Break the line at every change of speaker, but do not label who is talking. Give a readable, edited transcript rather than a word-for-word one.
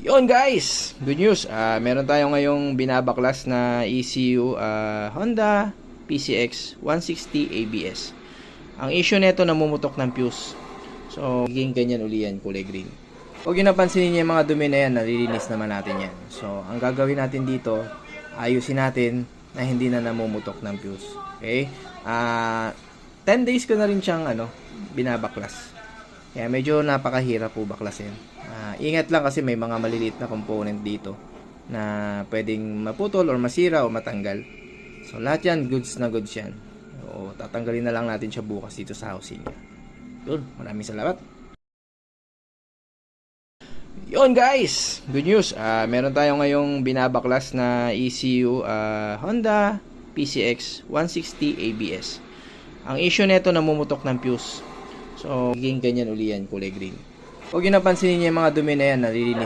Yon guys, good news. Meron tayo ngayong binabaklas na ECU Honda PCX 160 ABS. Ang issue nito, namumutok ng fuse. So, magiging ganyan uli yan, kulay green. Huwag nyo napansinin niyo yung mga dumi na yan, nalilinis naman natin yan. So, ang gagawin natin dito, ayusin natin na hindi na namumutok ng fuse. Okay? 10 days ko na rin siyang binabaklas. Kaya medyo napakahirap po baklasin. Ingat lang kasi may mga maliliit na component dito na pwedeng maputol or masira o matanggal. So lahat yan, goods na goods yan. O tatanggalin na lang natin siya bukas dito sa housing niya. Yun, maraming salamat. Yun guys, good news. Meron tayo ngayong binabaklas na ECU Honda PCX 160 ABS. Ang issue nito, namumutok ng fuse. So, magiging ganyan uli yan, kulay green. Huwag nyo napansinin niyo yung mga dumi na yan, nalilinis.